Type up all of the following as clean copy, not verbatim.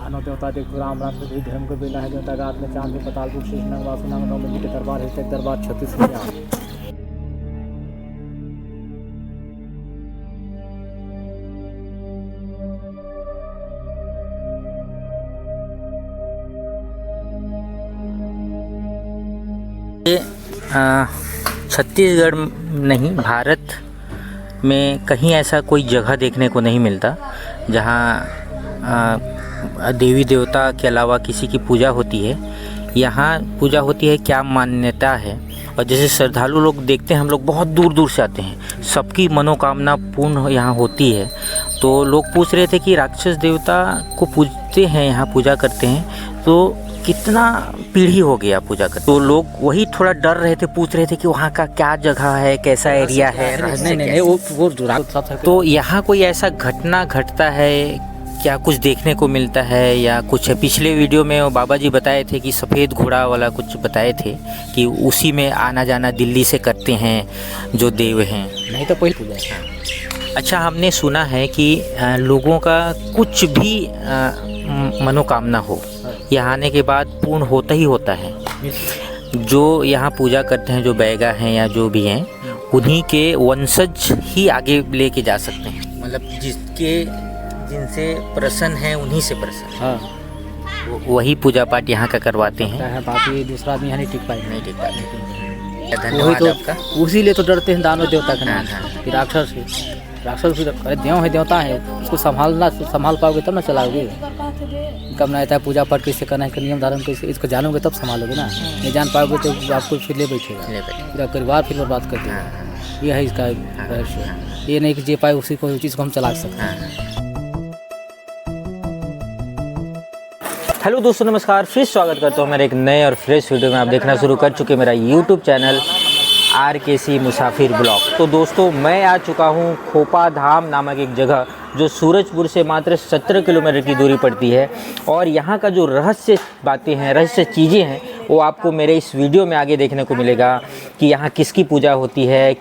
दानव देवता देख राम राम के धर्म को बेला है देवता रात में चांद पताल रूप शेष नंग वासु नंग नौ मंदिर के दरबार है तक दरबार 36 में छत्तीसगढ़ नहीं, भारत में कहीं ऐसा कोई जगह देखने को नहीं मिलता जहाँ देवी देवता के अलावा किसी की पूजा होती है। यहाँ पूजा होती है, क्या मान्यता है। और जैसे श्रद्धालु लोग देखते हैं, हम लोग बहुत दूर दूर से आते हैं, सबकी मनोकामना पूर्ण यहाँ होती है। तो लोग पूछ रहे थे कि राक्षस देवता को पूजते हैं, यहाँ पूजा करते हैं, तो कितना पीढ़ी हो गया पूजा करते। तो लोग वही थोड़ा डर रहे थे, पूछ रहे थे कि वहाँ का क्या जगह है, कैसा एरिया है। नहीं वो तो यहाँ कोई ऐसा घटना घटता है क्या, कुछ देखने को मिलता है या कुछ है? पिछले वीडियो में वो बाबा जी बताए थे कि सफ़ेद घोड़ा वाला कुछ बताए थे कि उसी में आना जाना दिल्ली से करते हैं जो देव हैं। नहीं तो पहले पूजा है। अच्छा, हमने सुना है कि लोगों का कुछ भी मनोकामना हो, यहाँ आने के बाद पूर्ण होता ही होता है। जो यहाँ पूजा करते हैं, जो बैगा हैं या जो भी हैं, उन्हीं के वंशज ही आगे लेके जा सकते हैं। मतलब जिनसे प्रसन्न है उन्हीं से प्रसन्न। हाँ, वही पूजा पाठ यहाँ का करवाते हैं। बाकी दूसरा आदमी यहाँ नहीं टिक पाएगा। नहीं टिक पाते। वही धन्यवाद तो आपका। उसी लिए तो डरते हैं दानव देवता के नाम हाँ, हाँ। कि राक्षस है। राक्षस भी अरे देव है, देवता है, उसको संभाल पाओगे तब ना चलाओगे। कब ना आता है पूजा पाठ कैसे करना है, नियम धारण कैसे, इसको जानोगे तब संभालोगे ना। नहीं जान पाओगे तो आपको फिर ले बैठेगा, पूरा परिवार फिर बर्बाद कर देगा। ये है इसका रहस्य। ये नहीं कि जे पाए उसी चीज़ को हम चला सकते हैं। हेलो दोस्तों, नमस्कार। फिर स्वागत करता हूँ मेरे एक नए और फ्रेश वीडियो में। आप देखना शुरू कर चुके मेरा यूट्यूब चैनल RKC मुसाफिर ब्लॉग। तो दोस्तों, मैं आ चुका हूँ खोपा धाम नामक एक जगह जो सूरजपुर से मात्र 17 किलोमीटर की दूरी पड़ती है। और यहाँ का जो रहस्य बातें हैं, रहस्य चीज़ें हैं, वो आपको मेरे इस वीडियो में आगे देखने को मिलेगा कि यहाँ किसकी पूजा होती है,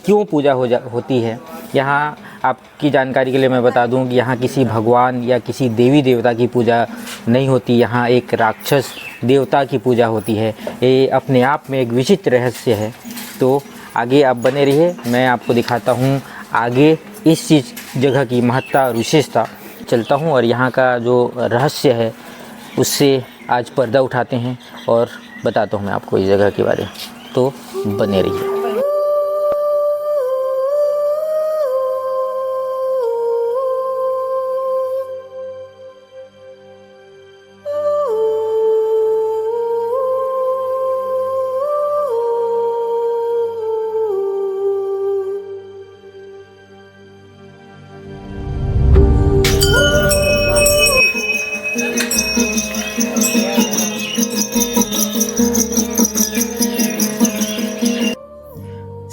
क्यों पूजा होती है। यहाँ आपकी जानकारी के लिए मैं बता दूं कि यहाँ किसी भगवान या किसी देवी देवता की पूजा नहीं होती, यहाँ एक राक्षस देवता की पूजा होती है। ये अपने आप में एक विचित्र रहस्य है। तो आगे आप बने रहिए, मैं आपको दिखाता हूँ आगे इस जगह की महत्ता और विशेषता। चलता हूँ और यहाँ का जो रहस्य है उससे आज पर्दा उठाते हैं और बताता हूँ मैं आपको इस जगह के बारे में। तो बने रहिए।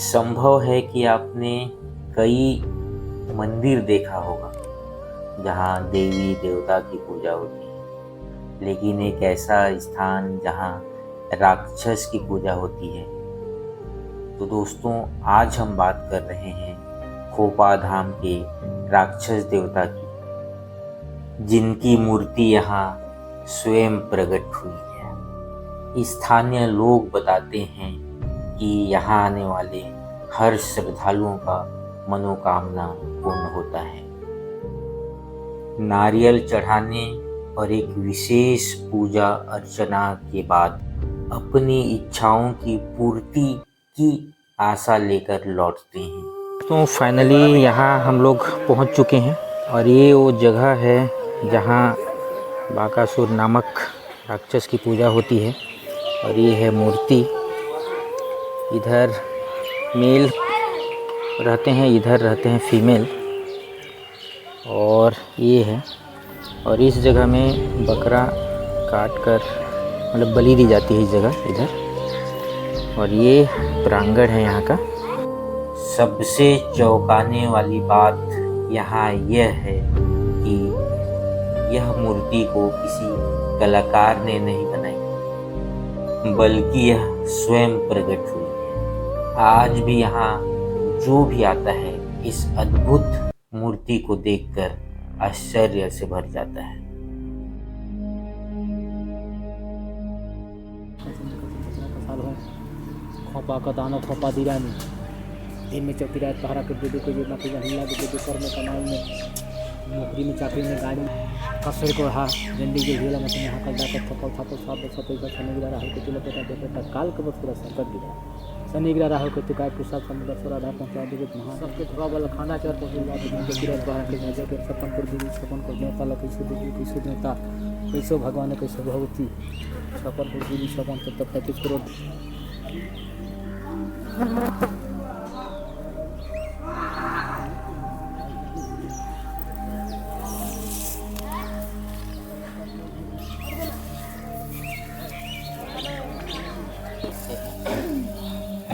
संभव है कि आपने कई मंदिर देखा होगा जहाँ देवी देवता की पूजा होती है, लेकिन एक ऐसा स्थान जहाँ राक्षस की पूजा होती है। तो दोस्तों, आज हम बात कर रहे हैं खोपा धाम के राक्षस देवता की, जिनकी मूर्ति यहाँ स्वयं प्रकट हुई है। स्थानीय लोग बताते हैं कि यहाँ आने वाले हर श्रद्धालुओं का मनोकामना पूर्ण होता है। नारियल चढ़ाने और एक विशेष पूजा अर्चना के बाद अपनी इच्छाओं की पूर्ति की आशा लेकर लौटते हैं। तो फाइनली यहाँ हम लोग पहुँच चुके हैं और ये वो जगह है जहाँ बाकासुर नामक राक्षस की पूजा होती है। और ये है मूर्ति। इधर मेल रहते हैं, इधर रहते हैं फीमेल। और ये है, और इस जगह में बकरा काट कर मतलब बलि दी जाती है इस जगह, इधर। और ये प्रांगण है यहाँ का। सबसे चौंकाने वाली बात यहाँ यह है कि यह मूर्ति को किसी कलाकार ने नहीं बनाई, बल्कि यह स्वयं प्रकट हुई। आज भी यहाँ जो भी आता है इस अद्भुत मूर्ति को देखकर आश्चर्य से भर जाता है। थोपा का दाना थोपा दिया नहीं, दिन में चौकी रात पहरा कर दे कोई ना कोई हिला के दे कर में कमाई में नौकरी में चाकरी में गाड़ी में कसर को हा जल्दी के झेला में यहाँ कल जाकर थपल थपल साफ सफाई का छने गिरा राहुल को चलो बेटा बेटा काल के बस पूरा संकट गिरा शनि गिरा राहुल को तुकाय प्रसाद समुद्र सोराधा पहुँचा देगे महा सबके थोड़ा वाला खाना चार पहुँच के गिरा बाहर के भेजे के सपन कर दी सपन को देवता ला कैसे देवी कैसे देवता कैसे भगवान कैसे भगवती सपन कर दी सपन तब 35 करोड़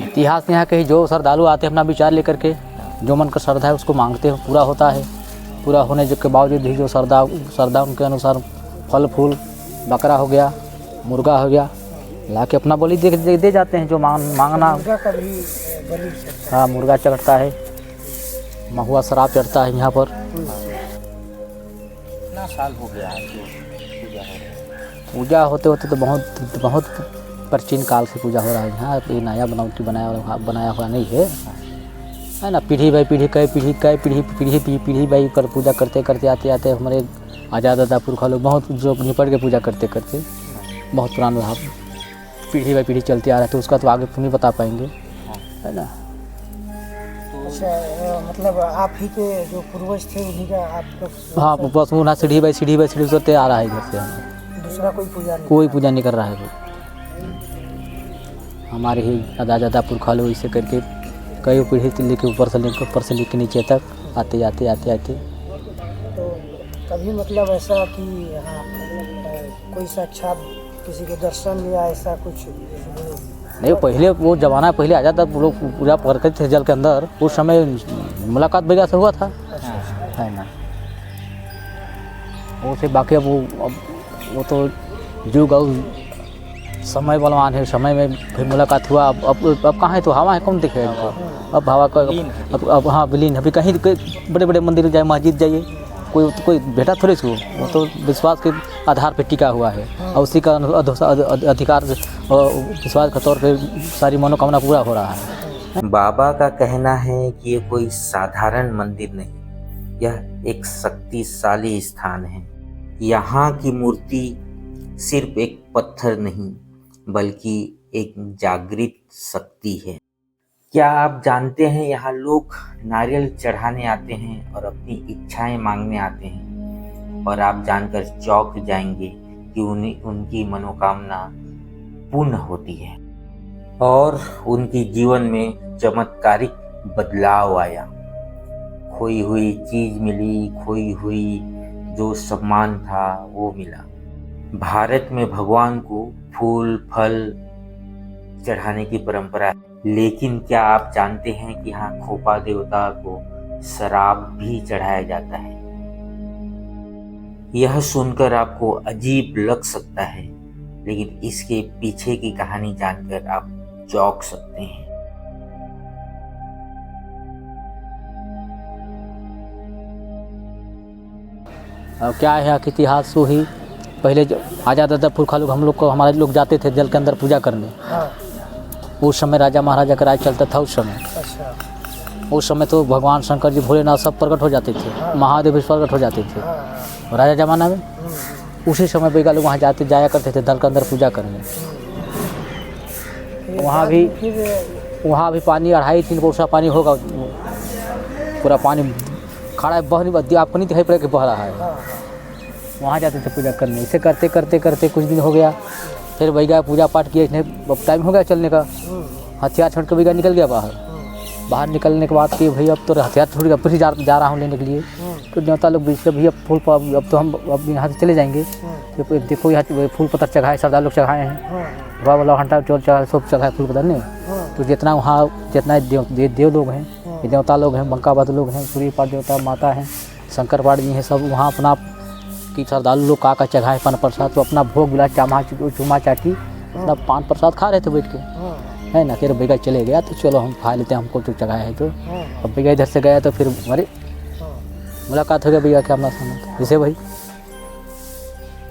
इतिहास यहाँ के जो श्रद्धालु आते हैं अपना विचार लेकर के जो मन का श्रद्धा है उसको मांगते हैं पूरा होता है। पूरा होने के बावजूद भी जो श्रद्धा उनके अनुसार फल फूल बकरा हो गया मुर्गा हो गया ला के अपना बलि दे जाते हैं जो मांगना। हाँ मुर्गा चढ़ता है, महुआ शराब चढ़ता है यहाँ पर। कितना साल हो गया है जो पूजा होते होते तो बहुत प्राचीन काल से पूजा हो रहा है यहाँ। ये नया बनावटी बनाया हुआ नहीं है ना। पीढ़ी बाई पीढ़ी कई पीढ़ी बाई कर पूजा करते आते हमारे आज़ाद दादा पुरखा लोग बहुत जो निपट के पूजा करते बहुत पुराना रहा, पीढ़ी बाई पीढ़ी चलते आ रहा है तो उसका तो आगे नहीं बता पाएंगे है ना। अच्छा मतलब आप ही के जो पूर्वज थे उन्हीं का आपका? हाँ बस वो ना सीढ़ी बाई सीढ़ी उतरते आ रहा है इधर से। दूसरा कोई पूजा नहीं कर रहा है वो। हमारे ही दादा पुरखा लोग इसे करके कई पीढ़ी से लेके ऊपर से लेके नीचे तक आते। तो कभी मतलब ऐसा कि हाँ कोई साक्षात किसी के दर्शन या ऐसा कुछ नहीं? पहले वो जमाना पहले आ जाता लोग पूजा करते थे जल के अंदर, उस समय मुलाकात वगैरह से हुआ था है ना। वो से बाकी अब वो तो युग और समय बलवान है, समय में फिर मुलाकात हुआ। अब कहाँ है तो हवा है कौन दिखेगा अब हवा का अब हाँ विलीन। अभी कहीं बड़े मंदिर जाए मस्जिद जाइए कोई बेटा थोड़े से वो तो विश्वास के आधार पर टिका हुआ है और उसी का अधिकार विश्वास के तौर पे सारी मनोकामना पूरा हो रहा है। बाबा का कहना है कि ये कोई साधारण मंदिर नहीं, यह एक शक्तिशाली स्थान है। यहाँ की मूर्ति सिर्फ एक पत्थर नहीं बल्कि एक जागृत शक्ति है। क्या आप जानते हैं यहाँ लोग नारियल चढ़ाने आते हैं और अपनी इच्छाएं मांगने आते हैं, और आप जानकर चौंक जाएंगे कि उनकी मनोकामना पूर्ण होती है और उनके जीवन में चमत्कारिक बदलाव आया। खोई हुई चीज मिली, खोई हुई जो सम्मान था वो मिला। भारत में भगवान को फूल फल चढ़ाने की परंपरा है, लेकिन क्या आप जानते हैं कि यहाँ खोपा देवता को शराब भी चढ़ाया जाता है? यह सुनकर आपको अजीब लग सकता है, लेकिन इसके पीछे की कहानी जानकर आप चौंक सकते हैं। अब क्या है कि इतिहास तो ही पहले आज़ाद दादा पुरखा लोग हम लोग को हमारे लोग जाते थे जल के अंदर पूजा करने। उस समय राजा महाराजा का राज चलता था उस समय। उस समय तो भगवान शंकर जी भोलेनाथ सब प्रकट हो जाते थे, महादेव भी प्रकट हो जाते थे। और राजा जमाना में उसी समय बेगा लोग वहाँ जाया करते थे जल के अंदर पूजा करने। वहाँ भी पानी 2.5-3 कोसा पानी होगा, पूरा पानी खड़ा है, बह नहीं आपको नहीं दिखाई पड़ेगा बह रहा है। वहाँ जाते थे पूजा करने। इसे करते कुछ दिन हो गया, फिर भैया पूजा पाठ किए, अब टाइम हो गया चलने का। हथियार छोड़ के भैया निकल गया बाहर निकलने के बाद कि भैया अब तो हथियार छोड़ के फिर जा रहा हूँ लेने के लिए। तो देवता लोग बीच में भैया फूल अब तो हम अब यहाँ से चले जाएंगे। तो देखो यहाँ फूल पत्थर चढ़ाए, सरदार लोग चढ़ाए हैं, बाबा घंटा चोर चढ़ाए, सब चढ़ाए फूल पत्थर नहीं। तो जितना वहाँ जितना देव लोग हैं, देवता लोग हैं, बंकाबाद लोग हैं, सूर्य पाठ देवता माता हैं, शंकर पाठ जी हैं, सब वहाँ अपना कि श्रद्धालु लोग का चढ़ाए पान प्रसाद। तो अपना भोग मिला चूमा चाटी अपना पान प्रसाद खा रहे थे बैठ के है ना। फिर भैया चले गया तो चलो हम खा लेते हैं, हमको तो चढ़ाया है। तो अब भैया इधर से गया तो फिर हमारे मुलाकात हो गया भैया क्या अपना सामान जैसे भाई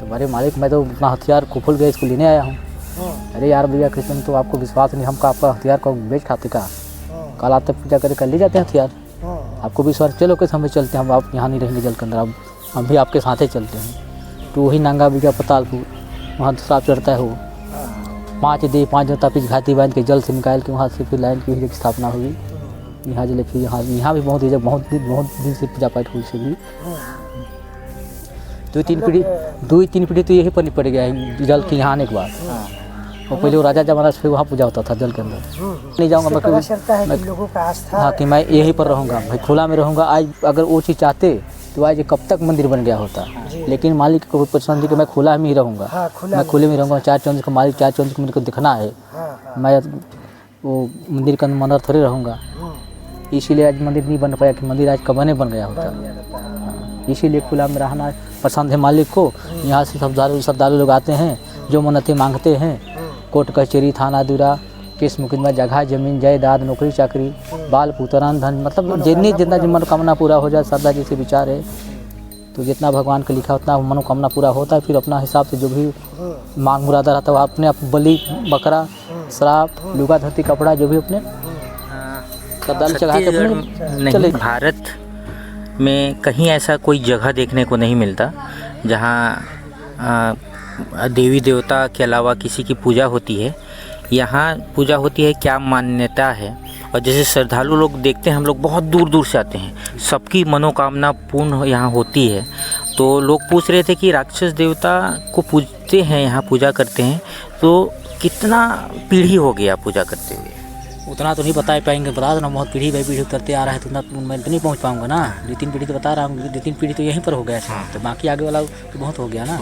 तुम्हारे मालिक मैं तो अपना हथियार को फुल गया इसको लेने आया हूँ अरे यार भैया कृष्ण तो आपको विश्वास नहीं, हमको आपका हथियार को बेच खाते का, कल आते पूजा करके कर ले जाते हैं हथियार, आपको विश्वास, चलो कैसे हम भी चलते हैं, हम आप यहाँ नहीं रहेंगे जल के अंदर, अब हम भी आपके साथ ही चलते हैं। तो वही नंगा बिगा पतालपुर वहाँ श्राप चढ़ता है वो 5 जनता पीछ घाटी बांध के जल से निकाल के वहाँ से फिर लाइन की स्थापना हुई यहाँ जिले, फिर यहाँ भी बहुत दिन से पूजा पाठ हुई से भी 2-3 पीढ़ी तो यही पर पड़ गया है जल के यहाँ आने के बाद। और पहले वो राजा जमाना से वहाँ पूजा होता था जल के अंदर। नहीं जाऊँगा मैं लोगों का आस्था, हाँ कि मैं यहीं पर रहूँगा भाई, खुला में रहूँगा। आज अगर वो चीज़ चाहते तो आज कब तक मंदिर बन गया होता, लेकिन मालिक को पसंद है कि मैं खुला में ही रहूँगा, मैं खुले में रहूँगा। 4 चौंद का मालिक 4 चौंद को मेरे को दिखना है, मैं वो मंदिर के अंदर थोड़ी रहूँगा। इसीलिए आज मंदिर नहीं बन पाया कि मंदिर आज कबने बन गया होता। इसीलिए खुला में रहना पसंद है मालिक को। यहाँ से श्रद्धालु लोग आते हैं, जो मन्नतें मांगते हैं, कोर्ट कचहरी थाना दूरा केस मुकदमा जगह जमीन जायदाद नौकरी चाकरी बाल पुत्रान धन, मतलब जितना मनोकामना पूरा हो जाए, श्रद्धा जैसे विचार है तो जितना भगवान का लिखा उतना मनोकामना पूरा होता है। फिर अपना हिसाब से जो भी मांग मुरादा रहता है वो अपने बलि बकरा श्राप लुगा धोती कपड़ा जो भी अपने श्रद्धालु चढ़ा के अपने नहीं, भारत में कहीं ऐसा कोई जगह देखने को नहीं मिलता जहाँ देवी देवता के अलावा किसी की पूजा होती है। यहाँ पूजा होती है, क्या मान्यता है। और जैसे श्रद्धालु लोग देखते हैं, हम लोग बहुत दूर दूर से आते हैं, सबकी मनोकामना पूर्ण यहाँ होती है। तो लोग पूछ रहे थे कि राक्षस देवता को पूजते हैं, यहाँ पूजा करते हैं, तो कितना पीढ़ी हो गया पूजा करते हुए? उतना तो नहीं बता पाएंगे, बता देना बहुत पीढ़ी बाई पीढ़ी उतरते आ रहा है, तो उतना मैं तो नहीं पहुँच पाऊँगा ना। 2-3 पीढ़ी तो बता रहा हूँ, 2-3 पीढ़ी तो यहीं पर हो गया था, तो बाकी आगे वाला तो बहुत हो गया ना।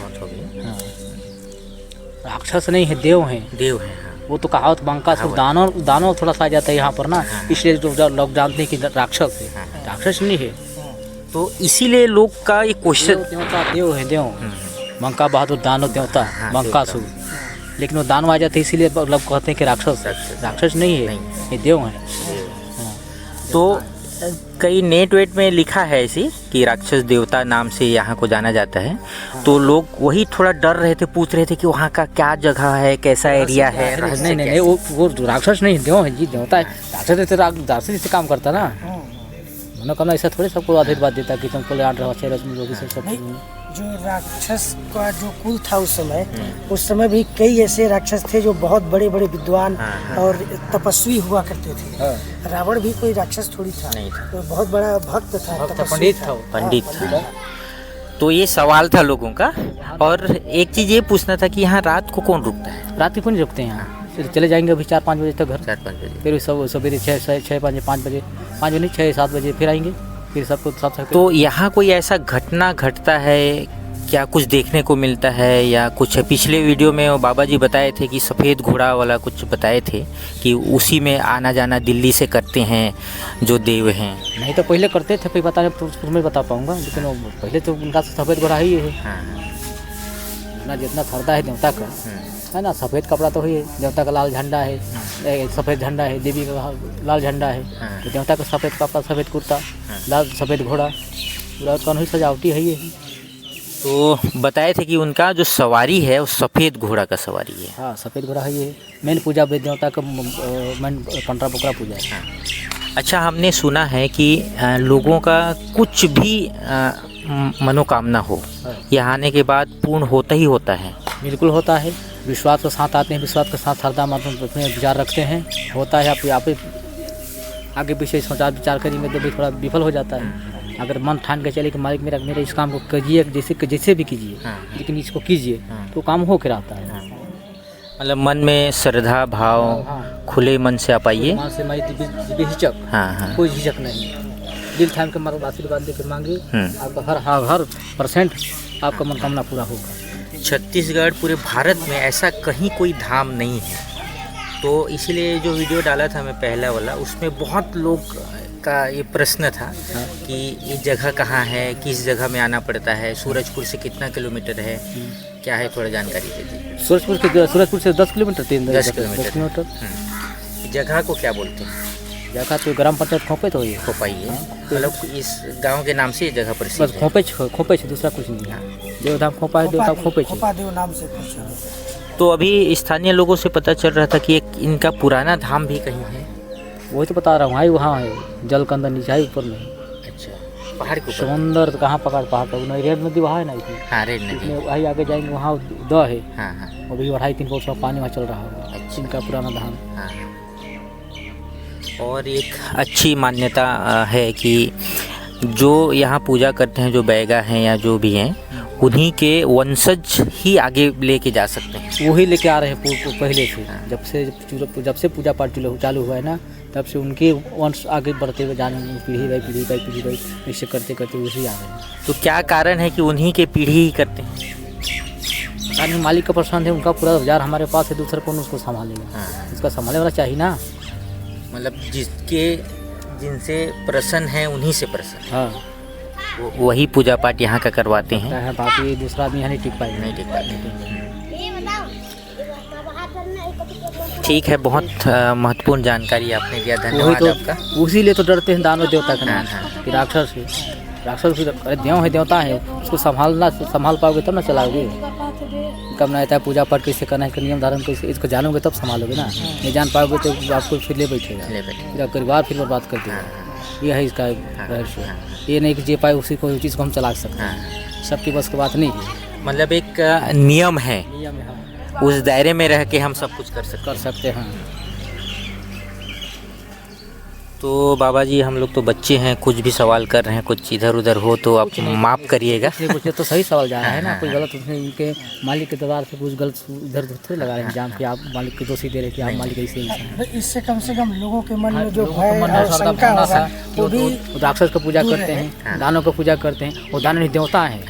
राक्षस नहीं है, देव हैं, देव है। वो तो कहावत बंका से दानव थोड़ा सा आ जाता है यहाँ पर ना, इसलिए जो लोग जानते हैं कि राक्षस है, राक्षस नहीं है। तो इसीलिए लोग का ये क्वेश्चन, देव है, देव बंका बहादुर दानव देवता बंकासुर, लेकिन वो दानव आ जाते हैं इसीलिए लोग कहते हैं कि राक्षस नहीं है, ये देव है। तो कई नेट वेट में लिखा है ऐसी कि राक्षस देवता नाम से यहाँ को जाना जाता है। तो लोग वही थोड़ा डर रहे थे, पूछ रहे थे कि वहाँ का क्या जगह है, कैसा एरिया है। नहीं, वो राक्षस नहीं, देव है जी, देवता है। राक्षस से काम करता ना, मनोकामना ऐसा थोड़े सबको आधेर बात देता कि तुमको आठ रहा। जो राक्षस का जो कुल था उस समय भी कई ऐसे राक्षस थे जो बहुत बड़े बड़े विद्वान और तपस्वी हुआ करते थे। रावण भी कोई राक्षस थोड़ी था, तो बहुत बड़ा भक्त था, पंडित था। तो ये सवाल था लोगों का। और एक चीज़ ये पूछना था कि यहाँ रात को कौन रुकता है? रात को नहीं रुकते हैं यहाँ, चले जाएंगे अभी 4-5 बजे तक घर, 4-5 बजे, फिर सवेरे 5 बजे 6-7 बजे फिर आएंगे, फिर सबको सब। तो यहाँ कोई ऐसा घटना घटता है क्या, कुछ देखने को मिलता है या कुछ? पिछले वीडियो में वो बाबा जी बताए थे कि सफ़ेद घोड़ा वाला कुछ बताए थे कि उसी में आना जाना दिल्ली से करते हैं जो देव हैं। नहीं तो पहले करते थे, फिर बताने तो तुम्हें बता पाऊँगा, लेकिन वो पहले तो उनका सफ़ेद घोड़ा ही है। जितना श्रद्धा है देवता का है ना, सफ़ेद कपड़ा तो है, देवता का लाल झंडा है, सफ़ेद झंडा है, देवी का लाल झंडा है, तो देवता का सफ़ेद कपड़ा सफ़ेद कुर्ता लाल सफ़ेद घोड़ा पूरा कानूनी सजावटी है ये। तो बताए थे कि उनका जो सवारी है वो सफ़ेद घोड़ा का सवारी है। हाँ, सफ़ेद घोड़ा है ये। मेन पूजा देवता का मेन पंडरा पोखरा पूजा है। अच्छा, हमने सुना है कि लोगों का कुछ भी मनोकामना हो यहाँ आने के बाद पूर्ण होता ही होता है। बिल्कुल होता है, विश्वास के साथ आते हैं, विश्वास के साथ श्रद्धा अपने विचार रखते हैं, होता है। आप आगे पीछे सोचा विचार करेंगे तो भी थोड़ा विफल हो जाता है। अगर मन ठान के चले कि मालिक मेरा इस काम को कीजिए, जैसे भी कीजिए, लेकिन इसको कीजिए, तो काम हो के रहता है। मतलब मन में श्रद्धा भाव खुले मन से आप आइए, बेहिचक, कोई झिझक नहीं, दिल थाम के मतलब आशीर्वाद लेकर मांगे, आपका हर % आपका मनोकामना पूरा होगा। छत्तीसगढ़ पूरे भारत में ऐसा कहीं कोई धाम नहीं है, तो इसीलिए जो वीडियो डाला था मैं पहला वाला, उसमें बहुत लोग का ये प्रश्न था कि ये जगह कहाँ है, किस जगह में आना पड़ता है, सूरजपुर से कितना किलोमीटर है, क्या है, थोड़ा जानकारी दे दीजिए। सूरजपुर से 10 किलोमीटर 10 किलोमीटर। जगह को क्या बोलते हैं? जगह तो ग्राम पंचायत खोपे तो है, खोपाई है, मतलब इस गांव के नाम से ये जगह प्रसिद्ध है। खोपे दूसरा कुछ नहीं है। देवधाम खोपा है, देवता खोपे खोपा देव नाम से तो अभी स्थानीय लोगों से पता चल रहा था कि एक इनका पुराना धाम भी कहीं है। वही तो बता रहा हूँ, वहाँ है जल के अंदर, नीचे है, ऊपर में। अच्छा, पहाड़ के ऊपर। समुंदर तो कहाँ पहाड़ पर नहीं, रेड नदी वहाँ है ना इसमें। हाँ, रेड नदी। इसमें वही आगे जाएंगे, वहाँ द है। हाँ हाँ। अभी 2.5-3 फुट पानी वहाँ चल रहा है। अच्छा। इनका पुराना धाम। हाँ। और एक अच्छी मान्यता है कि जो यहाँ पूजा करते हैं, जो बैगा हैं या जो भी हैं, उन्हीं के वंशज ही आगे लेके जा सकते हैं। वही लेके आ रहे हैं पहले से। जब से पूजा पाठ चालू हुआ है ना, तब से उनके वंश आगे बढ़ते हुए जाने, पीढ़ी बाई पीढ़ी बाई पीढ़ी बाई ऐसे करते करते वही आ रहे हैं। तो क्या कारण है कि उन्हीं के पीढ़ी ही करते हैं? पता नहीं, मालिक का पसंद है, उनका पूरा औजार हमारे पास है, दूसरा कौन उसको संभालेगा? उसका संभालने वाला चाहिए ना। मतलब जिनसे प्रसन्न है उन्हीं से प्रसन्न। हाँ, वही पूजा पाठ यहाँ का करवाते हैं। बाकी दूसरा आदमी यहाँ नहीं टिक पाएगा। नहीं टिक पाते। ठीक है, बहुत महत्वपूर्ण जानकारी आपने दिया, धन्यवाद आपका। उसी लिए तो डरते हैं दानव देवता का नाम कि राक्षस है। राक्षस भी अरे देव है, देवता है, उसको संभाल पाओगे तब ना चलाओगे। कब ना आता है पूजा पाठ कैसे करना है, नियम धारण कैसे, इसको जानोगे तब संभालोगे ना। नहीं जान पाओगे तो आपको फिर ले बैठेगा, फिर आप परिवार फिर बर्बाद कर देगा। ये है इसका रहस्य। ये नहीं कि जे पाए उसी को, चीज़ को हम चला सकते हैं, सबकी बस की बात नहीं है। मतलब एक नियम है, उस दायरे में रह के हम सब कुछ कर सकते हैं। तो बाबा जी, हम लोग तो बच्चे हैं, कुछ भी सवाल कर रहे हैं, कुछ इधर उधर हो तो आप माफ़ करिएगा। कुछ तो सही सवाल जा रहा है ना, कोई गलत उसने उनके मालिक के दरबार से कुछ गलत इधर थोड़ी लगा रहे हैं जान कि आप मालिक के दोषी दे रहे कि आप मालिक ऐसे ही। इससे कम से कम लोगों के मन में जो भय और शंका होगा, वो भी राक्षस का पूजा करते हैं, दानों का पूजा करते हैं। वो दानव देवता हैं,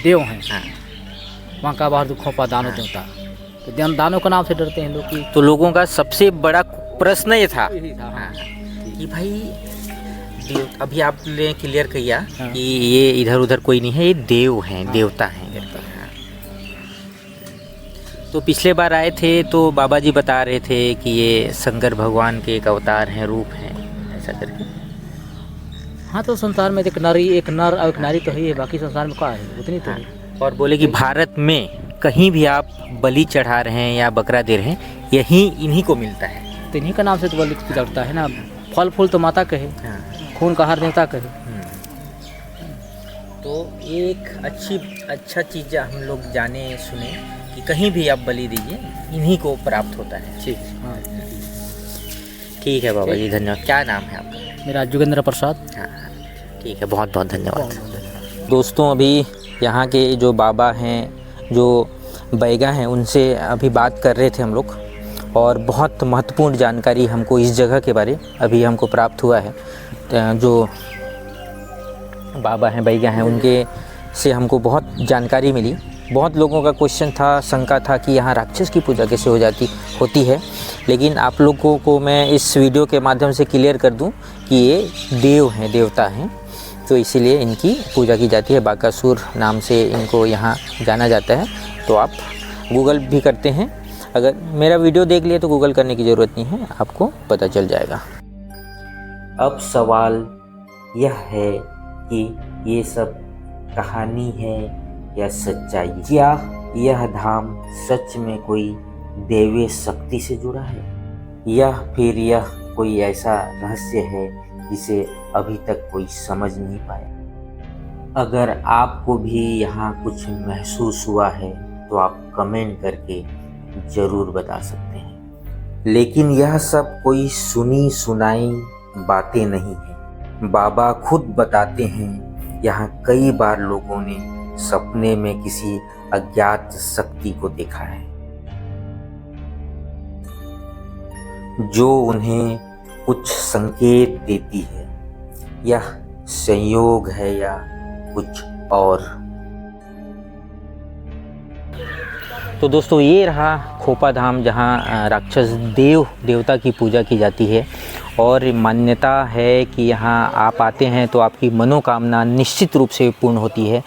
देव हैं। वहाँ का बाहर दुखों पर दानव देवता, तो दानों का नाम से डरते हैं लोग। तो लोगों का सबसे बड़ा प्रश्न ये था कि भाई अभी आपने क्लियर किया कि ये इधर उधर कोई नहीं है, ये देव हैं, देवता हैं। तो पिछले बार आए थे तो बाबा जी बता रहे थे कि ये शंकर भगवान के एक अवतार हैं, रूप हैं, ऐसा करके। हाँ, तो संसार में एक नर और एक नारी तो है, बाकी संसार में क्या है, उतनी तो है। और बोले कि भारत में कहीं भी आप बलि चढ़ा रहे हैं या बकरा दे रहे हैं, यही इन्हीं को मिलता है। तो इन्हीं का नाम से तो बलि पूजा होता है ना। फल फूल तो माता कहे, खून का हार देवता कहे। तो एक अच्छा चीज़ हम लोग जाने सुने कि कहीं भी आप बलि दीजिए, इन्हीं को प्राप्त होता है। ठीक है बाबा जी, धन्यवाद। क्या नाम है आपका? मेरा जोगेंद्र प्रसाद। हाँ, ठीक है, बहुत बहुत धन्यवाद। दोस्तों, अभी यहाँ के जो बाबा हैं, जो बैगा हैं, उनसे अभी बात कर रहे थे हम लोग, और बहुत महत्वपूर्ण जानकारी हमको इस जगह के बारे अभी हमको प्राप्त हुआ है। जो बाबा हैं, बैगा हैं, उनके से हमको बहुत जानकारी मिली। बहुत लोगों का क्वेश्चन था, शंका था कि यहाँ राक्षस की पूजा कैसे होती है, लेकिन आप लोगों को मैं इस वीडियो के माध्यम से क्लियर कर दूं कि ये देव हैं, देवता हैं, तो इसीलिए इनकी पूजा की जाती है। बाकासुर नाम से इनको यहाँ जाना जाता है। तो आप गूगल भी करते हैं, अगर मेरा वीडियो देख लिए तो गूगल करने की ज़रूरत नहीं है, आपको पता चल जाएगा। अब सवाल यह है कि ये सब कहानी है या सच्चाई? क्या यह धाम सच में कोई दैवीय शक्ति से जुड़ा है, या फिर यह कोई ऐसा रहस्य है जिसे अभी तक कोई समझ नहीं पाया? अगर आपको भी यहाँ कुछ महसूस हुआ है तो आप कमेंट करके ज़रूर बता सकते हैं। लेकिन यह सब कोई सुनी सुनाई बातें नहीं है। बाबा खुद बताते हैं, यहाँ कई बार लोगों ने सपने में किसी अज्ञात शक्ति को देखा है, जो उन्हें कुछ संकेत देती है। यह संयोग है या कुछ और? तो दोस्तों, ये रहा खोपा धाम, जहाँ राक्षस देवता की पूजा की जाती है। और मान्यता है कि यहाँ आप आते हैं तो आपकी मनोकामना निश्चित रूप से पूर्ण होती है।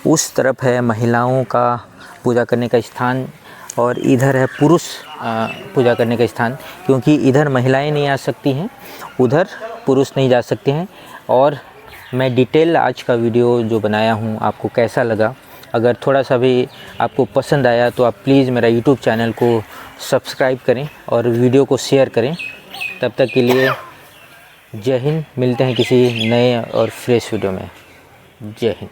उस तरफ है महिलाओं का पूजा करने का स्थान, और इधर है पुरुष पूजा करने का स्थान, क्योंकि इधर महिलाएं नहीं आ सकती हैं, उधर पुरुष नहीं जा सकते हैं। और मैं डिटेल आज का वीडियो जो बनाया हूँ, आपको कैसा लगा अगर थोड़ा सा भी आपको पसंद आया तो आप प्लीज़ मेरा यूट्यूब चैनल को सब्सक्राइब करें और वीडियो को शेयर करें। तब तक के लिए जय हिंद। मिलते हैं किसी नए और फ्रेश वीडियो में। जय हिंद।